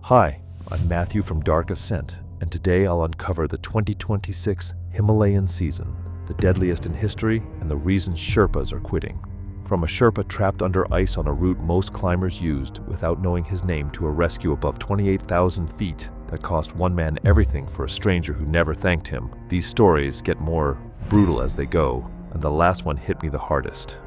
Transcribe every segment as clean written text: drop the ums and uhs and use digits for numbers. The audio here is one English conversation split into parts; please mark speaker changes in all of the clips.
Speaker 1: Hi, I'm Matthew from Dark Ascent, and today I'll uncover the 2026 Himalayan season, the deadliest in history, and the reasons Sherpas are quitting. From a Sherpa trapped under ice on a route most climbers used without knowing his name to a rescue above 28,000 feet that cost one man everything for a stranger who never thanked him, these stories get more brutal as they go, and the last one hit me the hardest.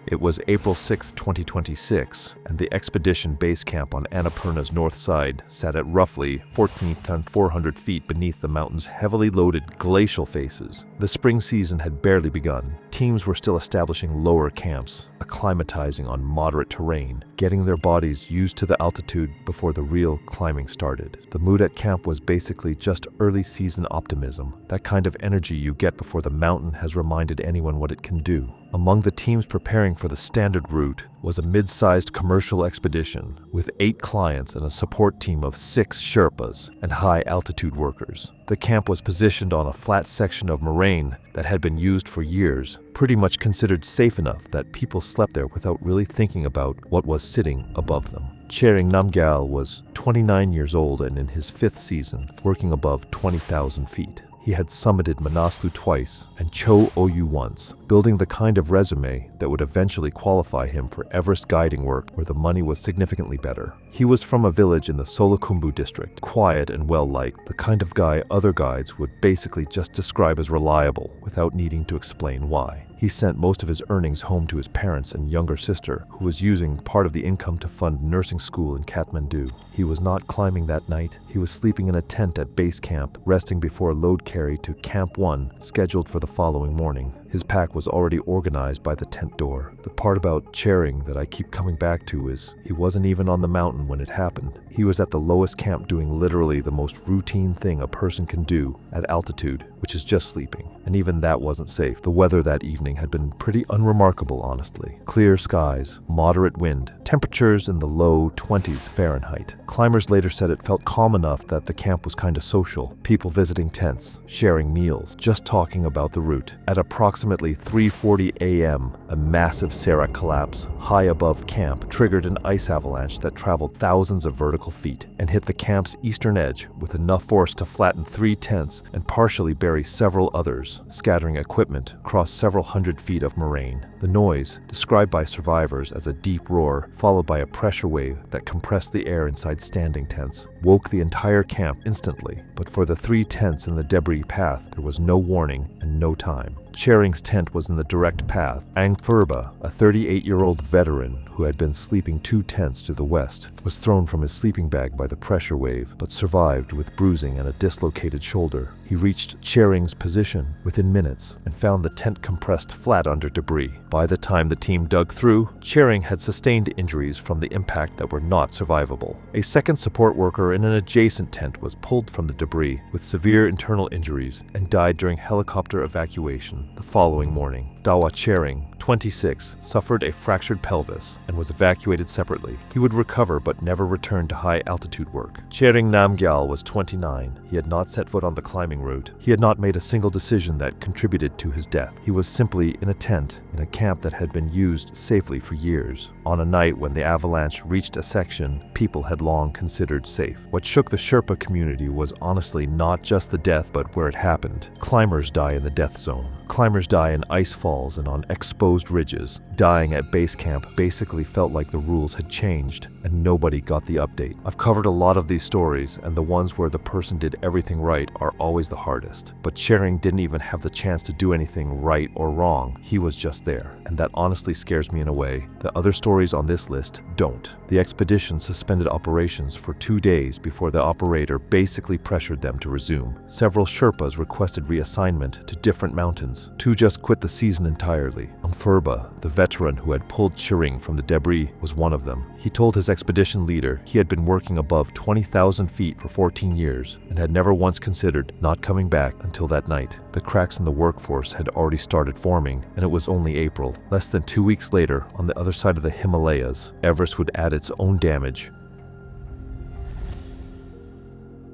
Speaker 1: It was April 6, 2026, and the expedition base camp on Annapurna's north side sat at roughly 14,400 feet beneath the mountain's heavily loaded glacial faces. The spring season had barely begun. Teams were still establishing lower camps, acclimatizing on moderate terrain, getting their bodies used to the altitude before the real climbing started. The mood at camp was basically just early season optimism, that kind of energy you get before the mountain has reminded anyone what it can do. Among the teams preparing for the standard route was a mid-sized commercial expedition with 8 clients and a support team of 6 Sherpas and high-altitude workers. The camp was positioned on a flat section of moraine that had been used for years, pretty much considered safe enough that people slept there without really thinking about what was sitting above them. Chering Namgyal was 29 years old and in his 5th season, working above 20,000 feet. He had summited Manaslu twice and Cho Oyu once, building the kind of resume that would eventually qualify him for Everest guiding work where the money was significantly better. He was from a village in the Solukhumbu district, quiet and well-liked, the kind of guy other guides would basically just describe as reliable without needing to explain why. He sent most of his earnings home to his parents and younger sister, who was using part of the income to fund nursing school in Kathmandu. He was not climbing that night. He was sleeping in a tent at base camp, resting before a load carry to Camp 1, scheduled for the following morning. His pack was already organized by the tent door. The part about Chering that I keep coming back to is he wasn't even on the mountain when it happened. He was at the lowest camp doing literally the most routine thing a person can do at altitude, which is just sleeping. And even that wasn't safe. The weather that evening had been pretty unremarkable, honestly. Clear skies, moderate wind, temperatures in the low 20s Fahrenheit. Climbers later said it felt calm enough that the camp was kind of social. People visiting tents, sharing meals, just talking about the route. At approximately 3:40 a.m., a massive serac collapse high above camp triggered an ice avalanche that traveled thousands of vertical feet and hit the camp's eastern edge with enough force to flatten 3 tents and partially bury several others, scattering equipment across several hundred feet of moraine. The noise, described by survivors as a deep roar followed by a pressure wave that compressed the air inside standing tents, woke the entire camp instantly. But for the 3 tents in the debris path, there was no warning and no time. Chering's tent was in the direct path. Angfurba, a 38-year-old veteran who had been sleeping 2 tents to the west, was thrown from his sleeping bag by the pressure wave, but survived with bruising and a dislocated shoulder. He reached Chering's position within minutes and found the tent compressed flat under debris. By the time the team dug through, Chering had sustained injuries from the impact that were not survivable. A second support worker in an adjacent tent was pulled from the debris with severe internal injuries and died during helicopter evacuation the following morning. Dawa Chering, 26, suffered a fractured pelvis and was evacuated separately. He would recover but never return to high-altitude work. Chering Namgyal was 29. He had not set foot on the climbing route. He had not made a single decision that contributed to his death. He was simply in a tent in a camp that had been used safely for years. On a night when the avalanche reached a section people had long considered safe. What shook the Sherpa community was honestly not just the death but where it happened. Climbers die in the death zone. Climbers die in ice falls and on exposed ridges. Dying at base camp basically felt like the rules had changed and nobody got the update. I've covered a lot of these stories, and the ones where the person did everything right are always the hardest. But Chering didn't even have the chance to do anything right or wrong. He was just there, and that honestly scares me in a way. The other stories on this list don't. The expedition suspended operations for 2 days before the operator basically pressured them to resume. Several Sherpas requested reassignment to different mountains. 2 just quit the season entirely. Angfurba, the veteran who had pulled Chering from the debris, was one of them. He told his expedition leader he had been working above 20,000 feet for 14 years and had never once considered not coming back until that night. The cracks in the workforce had already started forming, and it was only April. Less than 2 weeks later, on the other side of the Himalayas, Everest would add its own damage.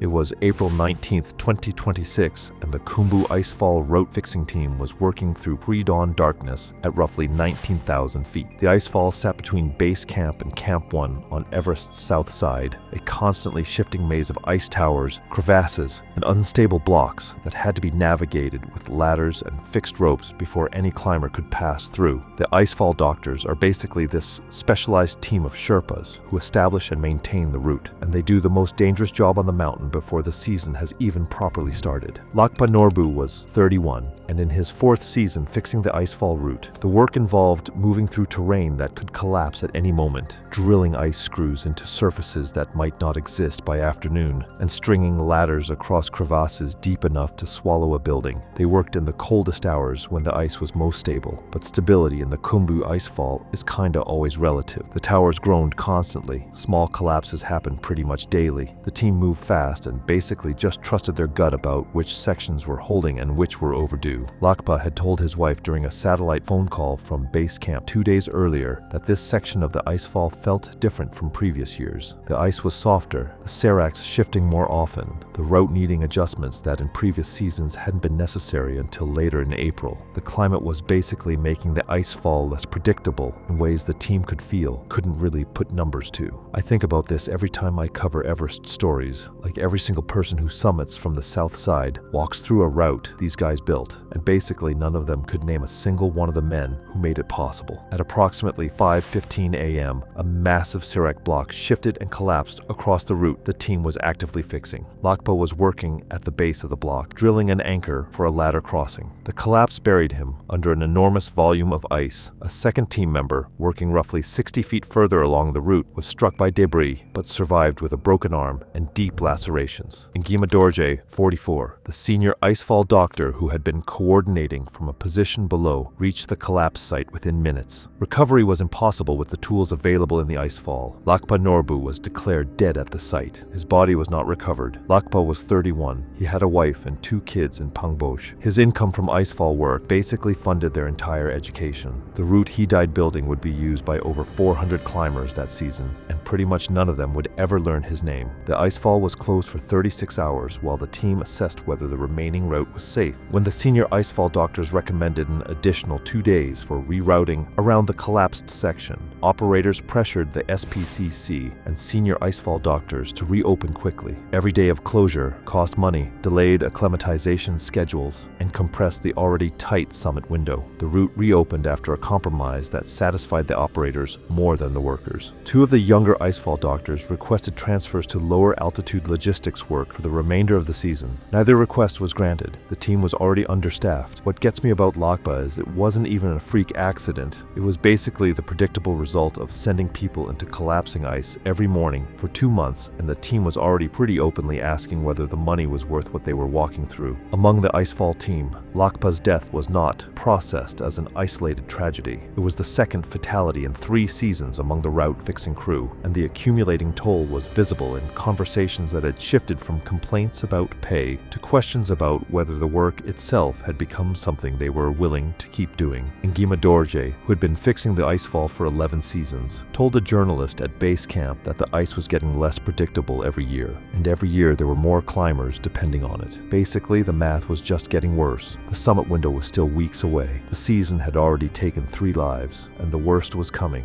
Speaker 1: It was April 19th, 2026, and the Khumbu icefall route fixing team was working through pre-dawn darkness at roughly 19,000 feet. The icefall sat between base camp and Camp 1 on Everest's south side, a constantly shifting maze of ice towers, crevasses, and unstable blocks that had to be navigated with ladders and fixed ropes before any climber could pass through. The icefall doctors are basically this specialized team of Sherpas who establish and maintain the route, and they do the most dangerous job on the mountain before the season has even properly started. Lakpa Norbu was 31, and in his 4th season fixing the icefall route, the work involved moving through terrain that could collapse at any moment, drilling ice screws into surfaces that might not exist by afternoon, and stringing ladders across crevasses deep enough to swallow a building. They worked in the coldest hours when the ice was most stable, but stability in the Khumbu icefall is kinda always relative. The towers groaned constantly, small collapses happened pretty much daily. The team moved fast and basically just trusted their gut about which sections were holding and which were overdue. Lakpa had told his wife during a satellite phone call from base camp 2 days earlier that this section of the icefall felt different from previous years. The ice was softer, the seracs shifting more often, the route needing adjustments that in previous seasons hadn't been necessary until later in April. The climate was basically making the icefall less predictable in ways the team could feel, couldn't really put numbers to. I think about this every time I cover Everest stories, like every single person who summits from the south side walks through a route these guys built, and basically none of them could name a single one of the men who made it possible. At approximately 5:15 a.m., a massive serac block shifted and collapsed across the route the team was actively fixing. Lakpa was working at the base of the block, drilling an anchor for a ladder crossing. The collapse buried him under an enormous volume of ice. A second team member, working roughly 60 feet further along the route, was struck by debris, but survived with a broken arm and deep lacerations. Ngima Dorje, 44, the senior icefall doctor who had been coordinating from a position below, reached the collapse site within minutes. Recovery was impossible with the tools available in the icefall. Lakpa Norbu was declared dead at the site. His body was not recovered. Lakpa was 31. He had a wife and 2 kids in Pangbosh. His income from icefall work basically funded their entire education. The route he died building would be used by over 400 climbers that season, and pretty much none of them would ever learn his name. The icefall was closed for 36 hours while the team assessed whether the remaining route was safe. When the senior icefall doctors recommended an additional 2 days for rerouting around the collapsed section, operators pressured the SPCC and senior icefall doctors to reopen quickly. Every day of closure cost money, delayed acclimatization schedules, and compressed the already tight summit window. The route reopened after a compromise that satisfied the operators more than the workers. 2 of the younger icefall doctors requested transfers to lower altitude logistics work for the remainder of the season. Neither request was granted. The team was already understaffed. What gets me about Lakpa is it wasn't even a freak accident. It was basically the predictable result of sending people into collapsing ice every morning for 2 months, and the team was already pretty openly asking whether the money was worth what they were walking through. Among the icefall team, Lakpa's death was not processed as an isolated tragedy. It was the second fatality in 3 seasons among the route fixing crew, and the accumulating toll was visible in conversations that had shifted from complaints about pay to questions about whether the work itself had become something they were willing to keep doing. Ngima Dorje, who had been fixing the icefall for 11 seasons, told a journalist at base camp that the ice was getting less predictable every year, and every year there were more climbers depending on it. Basically, the math was just getting worse. The summit window was still weeks away. The season had already taken 3 lives, and the worst was coming.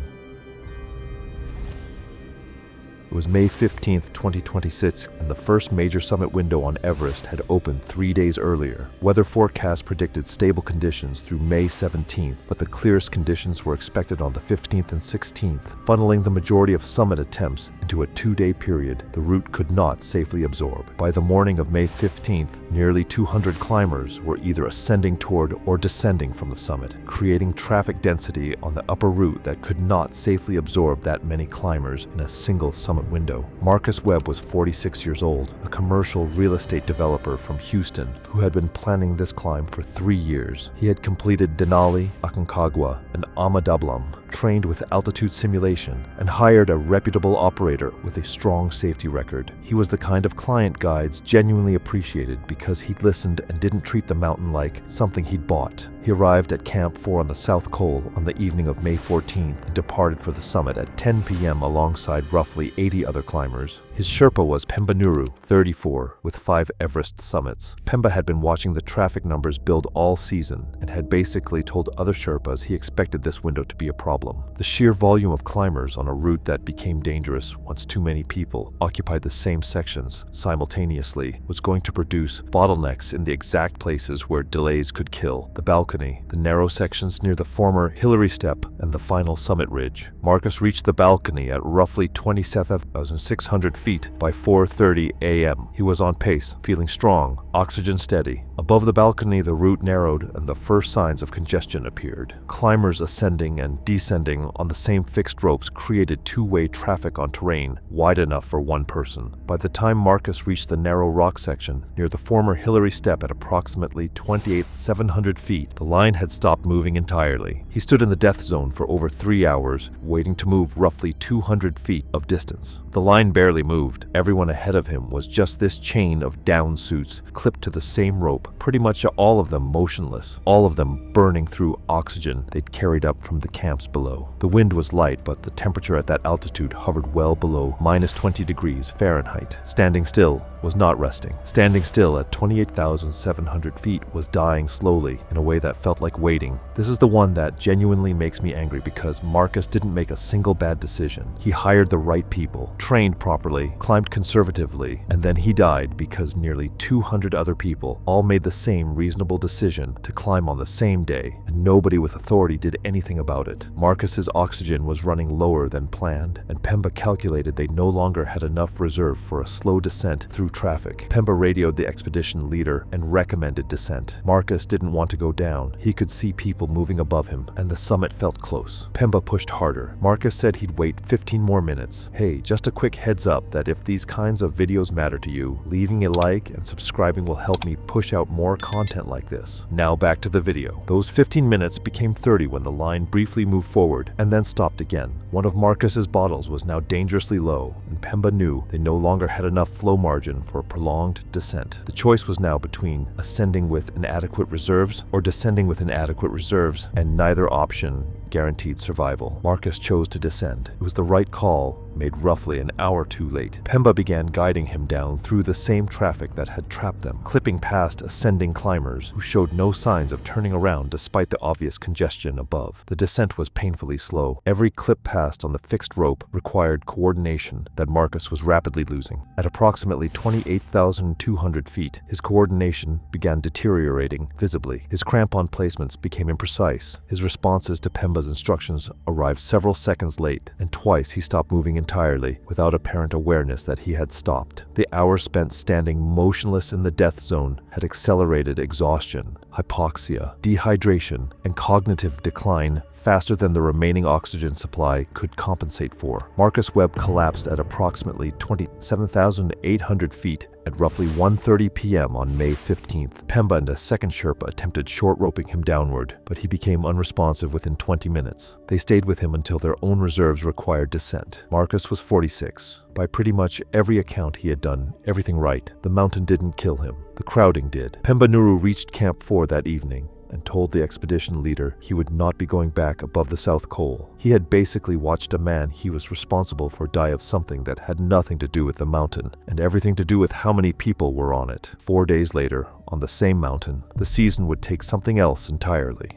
Speaker 1: It was May 15th, 2026, and the first major summit window on Everest had opened 3 days earlier. Weather forecasts predicted stable conditions through May 17th, but the clearest conditions were expected on the 15th and 16th, funneling the majority of summit attempts into a 2-day period the route could not safely absorb. By the morning of May 15th, nearly 200 climbers were either ascending toward or descending from the summit, creating traffic density on the upper route that could not safely absorb that many climbers in a single summit window. Marcus Webb was 46 years old, a commercial real estate developer from Houston who had been planning this climb for 3 years. He had completed Denali, Aconcagua, and Amadablam, trained with altitude simulation, and hired a reputable operator with a strong safety record. He was the kind of client guides genuinely appreciated because he'd listened and didn't treat the mountain like something he'd bought. He arrived at Camp 4 on the South Col on the evening of May 14th and departed for the summit at 10 p.m. alongside roughly 80 other climbers. His Sherpa was Pemba, 34, with 5 Everest summits. Pemba had been watching the traffic numbers build all season and had basically told other Sherpas he expected this window to be a problem. The sheer volume of climbers on a route that became dangerous once too many people occupied the same sections simultaneously was going to produce bottlenecks in the exact places where delays could kill: the balcony, the narrow sections near the former Hillary Step, and the final summit ridge. Marcus reached the balcony at roughly 27,600 feet by 4:30 a.m. He was on pace, feeling strong, oxygen steady. Above the balcony, the route narrowed and the first signs of congestion appeared. Climbers ascending and descending on the same fixed ropes created two-way traffic on terrain wide enough for one person. By the time Marcus reached the narrow rock section near the former Hillary Step at approximately 28,700 feet, the line had stopped moving entirely. He stood in the death zone for over 3 hours, waiting to move roughly 200 feet of distance. The line barely moved. Everyone ahead of him was just this chain of down suits clipped to the same rope, pretty much all of them motionless, all of them burning through oxygen they'd carried up from the camps below. The wind was light, but the temperature at that altitude hovered well below -20 degrees Fahrenheit. Standing still was not resting. Standing still at 28,700 feet was dying slowly in a way that felt like waiting. This is the one that genuinely makes me angry because Marcus didn't make a single bad decision. He hired the right people, trained properly, climbed conservatively, and then he died because nearly 200 other people all made the same reasonable decision to climb on the same day, and nobody with authority did anything about it. Marcus's oxygen was running lower than planned, and Pemba calculated they no longer had enough reserve for a slow descent through traffic. Pemba radioed the expedition leader and recommended descent. Marcus didn't want to go down. He could see people moving above him, and the summit felt close. Pemba pushed harder. Marcus said he'd wait 15 more minutes. Hey, just a quick heads up that if these kinds of videos matter to you, leaving a like and subscribing will help me push out more content like this. Now back to the video. Those 15 minutes became 30 when the line briefly moved forward and then stopped again. One of Marcus's bottles was now dangerously low, and Pemba knew they no longer had enough flow margin for a prolonged descent. The choice was now between ascending with inadequate reserves or descending with inadequate reserves, and neither option guaranteed survival. Marcus chose to descend. It was the right call, made roughly an hour too late. Pemba began guiding him down through the same traffic that had trapped them, clipping past ascending climbers who showed no signs of turning around despite the obvious congestion above. The descent was painfully slow. Every clip passed on the fixed rope required coordination that Marcus was rapidly losing. At approximately 28,200 feet, his coordination began deteriorating visibly. His crampon placements became imprecise. His responses to Pemba's instructions arrived several seconds late, and twice he stopped moving entirely without apparent awareness that he had stopped. The hours spent standing motionless in the death zone had accelerated exhaustion, hypoxia, dehydration, and cognitive decline faster than the remaining oxygen supply could compensate for. Marcus Webb collapsed at approximately 27,800 feet at roughly 1:30 p.m. on May 15th. Pemba and a second Sherpa attempted short roping him downward, but he became unresponsive within 20 minutes. They stayed with him until their own reserves required descent. Marcus was 46. By pretty much every account, he had done everything right. The mountain didn't kill him. The crowding did. Pemba reached Camp 4 that evening and told the expedition leader he would not be going back above the South Col. He had basically watched a man he was responsible for die of something that had nothing to do with the mountain and everything to do with how many people were on it. 4 days later, on the same mountain, the season would take something else entirely.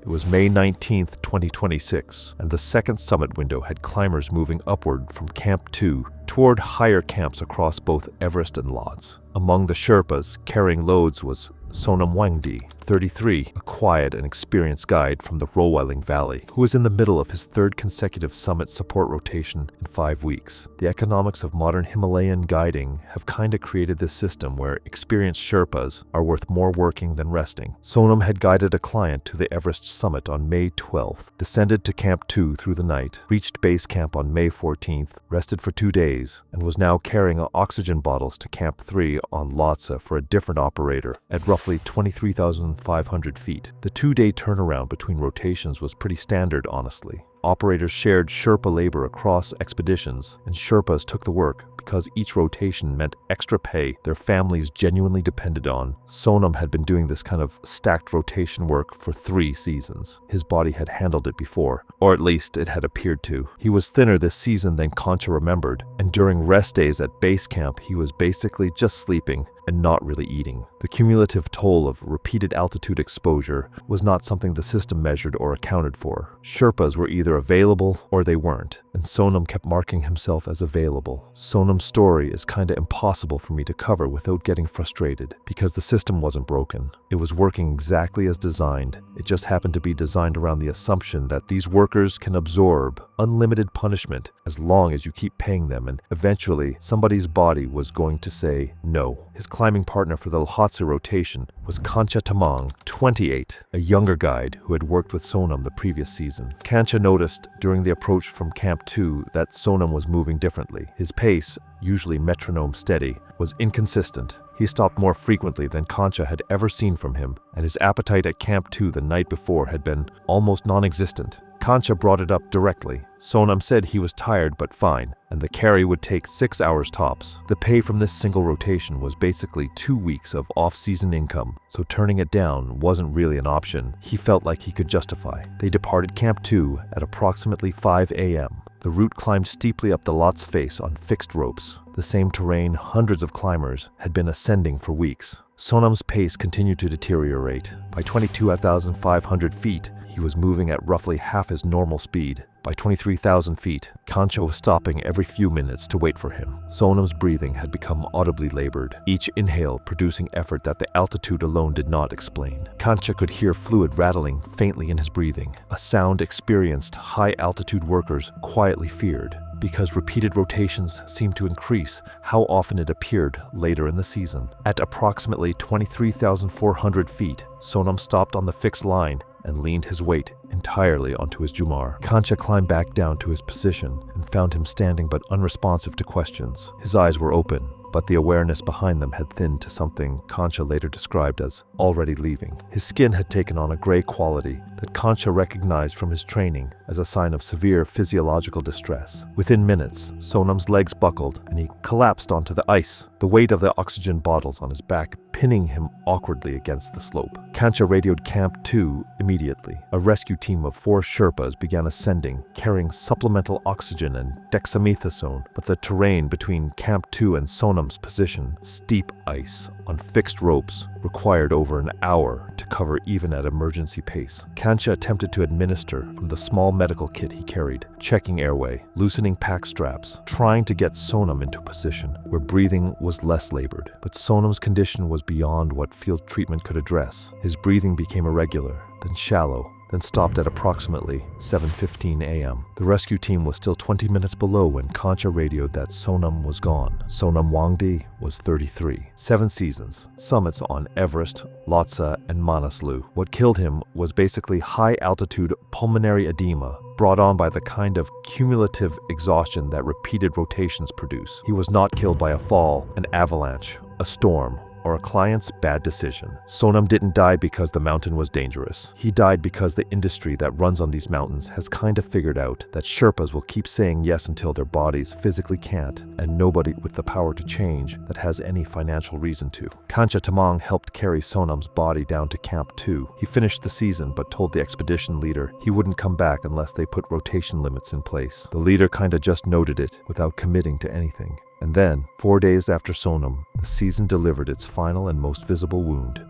Speaker 1: It was May 19th, 2026, and the second summit window had climbers moving upward from Camp 2 toward higher camps across both Everest and Lhotse. Among the Sherpas carrying loads was Sonam Wangdi, 33, a quiet and experienced guide from the Rowiling Valley, who was in the middle of his third consecutive summit support rotation in 5 weeks. The economics of modern Himalayan guiding have kinda created this system where experienced Sherpas are worth more working than resting. Sonam had guided a client to the Everest summit on May 12th, descended to Camp 2 through the night, reached base camp on May 14th, rested for 2 days, and was now carrying oxygen bottles to Camp 3 on Lhotse for a different operator at roughly 23,500 feet. The 2-day turnaround between rotations was pretty standard, honestly. operators shared Sherpa labor across expeditions, and Sherpas took the work because each rotation meant extra pay their families genuinely depended on. Sonam had been doing this kind of stacked rotation work for 3 seasons. His body had handled it before, or at least it had appeared to. He was thinner this season than Concha remembered, and during rest days at base camp he was basically just sleeping and not really eating. The cumulative toll of repeated altitude exposure was not something the system measured or accounted for. Sherpas were either available or they weren't, and Sonam kept marking himself as available. Sonam's story is kinda impossible for me to cover without getting frustrated, because the system wasn't broken. It was working exactly as designed. It just happened to be designed around the assumption that these workers can absorb unlimited punishment as long as you keep paying them, and eventually somebody's body was going to say no. His climbing partner for the Lhotse rotation was Kancha Tamang, 28, a younger guide who had worked with Sonam the previous season. Kancha noticed during the approach from Camp 2 that Sonam was moving differently. His pace, usually metronome steady, was inconsistent. He stopped more frequently than Kancha had ever seen from him, and his appetite at Camp 2 the night before had been almost non-existent. Kancha brought it up directly. Sonam said he was tired but fine, and the carry would take 6 hours tops. The pay from this single rotation was basically 2 weeks of off-season income, so turning it down wasn't really an option he felt like he could justify. They departed Camp 2 at approximately 5 a.m. The route climbed steeply up the Lhotse face on fixed ropes, the same terrain hundreds of climbers had been ascending for weeks. Sonam's pace continued to deteriorate. By 22,500 feet, he was moving at roughly half his normal speed. By 23,000 feet, Kancha was stopping every few minutes to wait for him. Sonam's breathing had become audibly labored, each inhale producing effort that the altitude alone did not explain. Kancha could hear fluid rattling faintly in his breathing, a sound experienced high-altitude workers quietly feared, because repeated rotations seemed to increase how often it appeared later in the season. At approximately 23,400 feet, Sonam stopped on the fixed line and leaned his weight entirely onto his Jumar. Kancha climbed back down to his position and found him standing but unresponsive to questions. His eyes were open, but the awareness behind them had thinned to something Kancha later described as already leaving. His skin had taken on a gray quality that Kancha recognized from his training as a sign of severe physiological distress. Within minutes, Sonam's legs buckled and he collapsed onto the ice, the weight of the oxygen bottles on his back pinning him awkwardly against the slope. Kancha radioed Camp 2 immediately. A rescue team of 4 Sherpas began ascending, carrying supplemental oxygen and dexamethasone, but the terrain between Camp 2 and Sonam's position, steep ice on fixed ropes, required over an hour to cover even at emergency pace. Kancha attempted to administer from the small medical kit he carried, checking airway, loosening pack straps, trying to get Sonam into position where breathing was less labored. But Sonam's condition was beyond what field treatment could address. His breathing became irregular, then shallow, then stopped at approximately 7:15 a.m. The rescue team was still 20 minutes below when Kancha radioed that Sonam was gone. Sonam Wangdi was 33. 7 seasons, summits on Everest, Lhotse, and Manaslu. What killed him was basically high-altitude pulmonary edema brought on by the kind of cumulative exhaustion that repeated rotations produce. He was not killed by a fall, an avalanche, a storm, or a client's bad decision. Sonam didn't die because the mountain was dangerous. He died because the industry that runs on these mountains has kind of figured out that Sherpas will keep saying yes until their bodies physically can't, and nobody with the power to change that has any financial reason to. Kancha Tamang helped carry Sonam's body down to Camp 2. He finished the season but told the expedition leader he wouldn't come back unless they put rotation limits in place. The leader kinda just noted it without committing to anything. And then, 4 days after Sonam, the season delivered its final and most visible wound.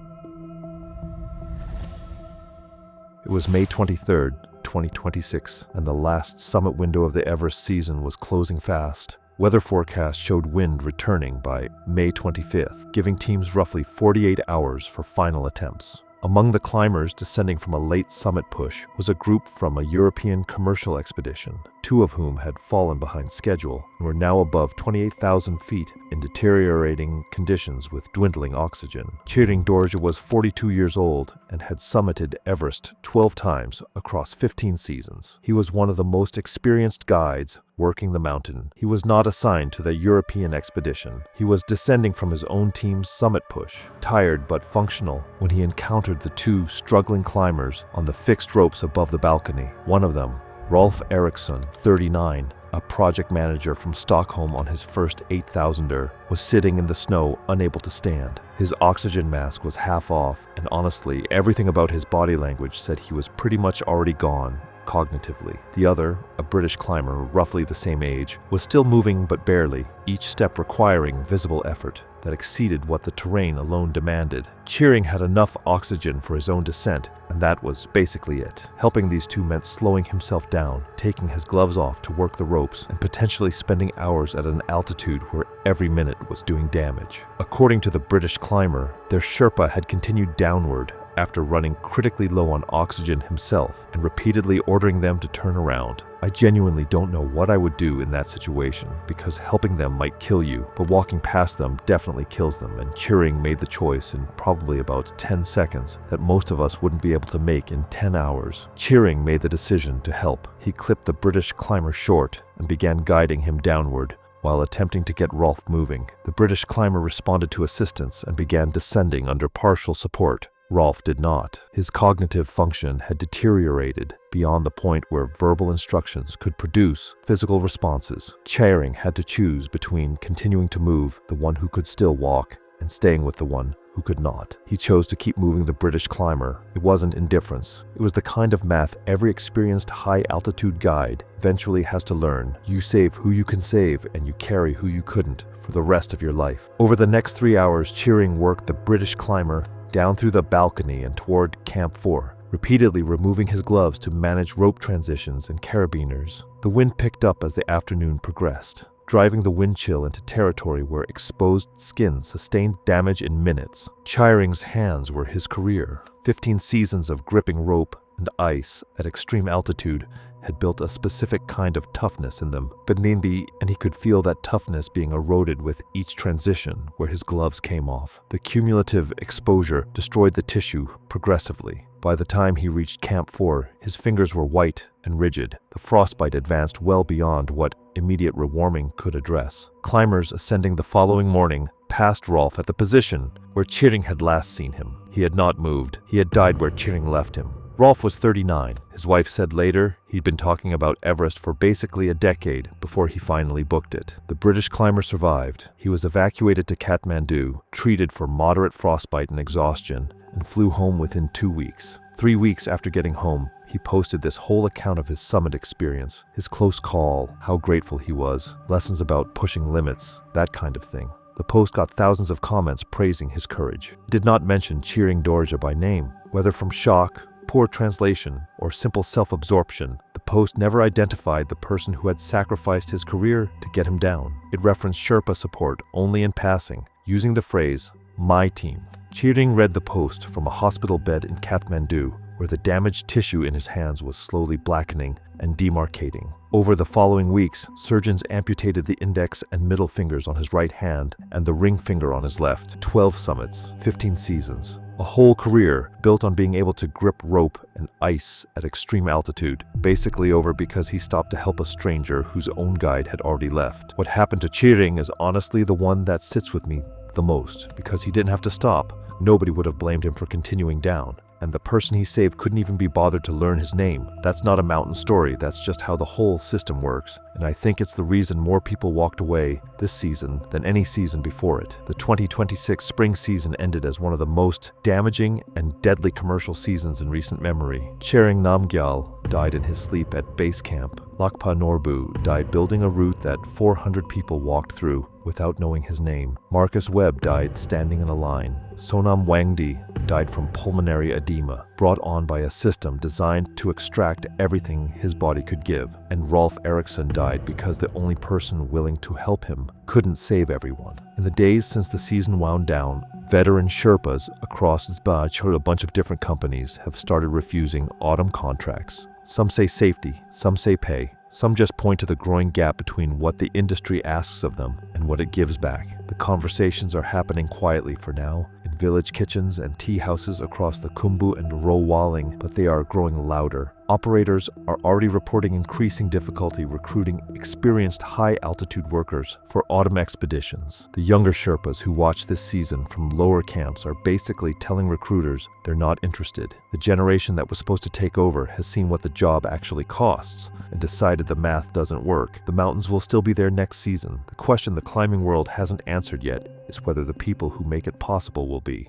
Speaker 1: It was May 23rd, 2026, and the last summit window of the Everest season was closing fast. Weather forecasts showed wind returning by May 25th, giving teams roughly 48 hours for final attempts. Among the climbers descending from a late summit push was a group from a European commercial expedition, 2 of whom had fallen behind schedule and were now above 28,000 feet in deteriorating conditions with dwindling oxygen. Chiring Dorje was 42 years old and had summited Everest 12 times across 15 seasons. He was one of the most experienced guides working the mountain. He was not assigned to the European expedition. He was descending from his own team's summit push, tired but functional, when he encountered the 2 struggling climbers on the fixed ropes above the balcony. One of them, Rolf Eriksson, 39, a project manager from Stockholm on his first 8,000er, was sitting in the snow, unable to stand. His oxygen mask was half off, and honestly, everything about his body language said he was pretty much already gone cognitively. The other, a British climber roughly the same age, was still moving but barely, each step requiring visible effort that exceeded what the terrain alone demanded. Cheering had enough oxygen for his own descent, and that was basically it. Helping these two meant slowing himself down, taking his gloves off to work the ropes, and potentially spending hours at an altitude where every minute was doing damage. According to the British climber, their Sherpa had continued downward after running critically low on oxygen himself and repeatedly ordering them to turn around. I genuinely don't know what I would do in that situation, because helping them might kill you, but walking past them definitely kills them, and Cheering made the choice in probably about 10 seconds that most of us wouldn't be able to make in 10 hours. Cheering made the decision to help. He clipped the British climber short and began guiding him downward while attempting to get Rolf moving. The British climber responded to assistance and began descending under partial support. Rolf did not. His cognitive function had deteriorated beyond the point where verbal instructions could produce physical responses. Cheering had to choose between continuing to move the one who could still walk and staying with the one who could not. He chose to keep moving the British climber. It wasn't indifference. It was the kind of math every experienced high-altitude guide eventually has to learn. You save who you can save, and you carry who you couldn't for the rest of your life. Over the next 3 hours, Cheering worked the British climber down through the balcony and toward Camp 4, repeatedly removing his gloves to manage rope transitions and carabiners. The wind picked up as the afternoon progressed, driving the wind chill into territory where exposed skin sustained damage in minutes. Chering's hands were his career. 15 seasons of gripping rope and ice at extreme altitude had built a specific kind of toughness in them, and he could feel that toughness being eroded with each transition where his gloves came off. The cumulative exposure destroyed the tissue progressively. By the time he reached Camp 4, his fingers were white and rigid. The frostbite advanced well beyond what immediate rewarming could address. Climbers ascending the following morning passed Rolf at the position where Cheering had last seen him. He had not moved. He had died where Cheering left him. Rolf was 39. His wife said later he'd been talking about Everest for basically a decade before he finally booked it. The British climber survived. He was evacuated to Kathmandu, treated for moderate frostbite and exhaustion, and flew home within 2 weeks. 3 weeks after getting home, he posted this whole account of his summit experience, his close call, how grateful he was, lessons about pushing limits, that kind of thing. The post got thousands of comments praising his courage. It did not mention Cheering Dorje by name. Whether from shock, poor translation, or simple self-absorption, the post never identified the person who had sacrificed his career to get him down. It referenced Sherpa support only in passing, using the phrase, "my team." Cheering read the post from a hospital bed in Kathmandu, where the damaged tissue in his hands was slowly blackening and demarcating. Over the following weeks, surgeons amputated the index and middle fingers on his right hand and the ring finger on his left. 12 summits, 15 seasons. A whole career built on being able to grip rope and ice at extreme altitude, basically over because he stopped to help a stranger whose own guide had already left. What happened to Cheering is honestly the one that sits with me the most, because he didn't have to stop. Nobody would have blamed him for continuing down. And the person he saved couldn't even be bothered to learn his name. That's not a mountain story, that's just how the whole system works. And I think it's the reason more people walked away this season than any season before it. The 2026 spring season ended as one of the most damaging and deadly commercial seasons in recent memory. Cheering Namgyal died in his sleep at base camp. Lakpa Norbu died building a route that 400 people walked through without knowing his name. Marcus Webb died standing in a line. Sonam Wangdi died from pulmonary edema, brought on by a system designed to extract everything his body could give. And Rolf Eriksson died because the only person willing to help him couldn't save everyone. In the days since the season wound down, veteran Sherpas across a bunch of different companies have started refusing autumn contracts. Some say safety, some say pay. Some just point to the growing gap between what the industry asks of them and what it gives back. The The conversations are happening quietly for now, in village kitchens and tea houses across the Khumbu and Rowaling, but they are growing louder. Operators are already reporting increasing difficulty recruiting experienced high-altitude workers for autumn expeditions. The younger Sherpas who watch this season from lower camps are basically telling recruiters they're not interested. The generation that was supposed to take over has seen what the job actually costs and decided the math doesn't work. The mountains will still be there next season. The question the climbing world hasn't answered yet is whether the people who make it possible will be.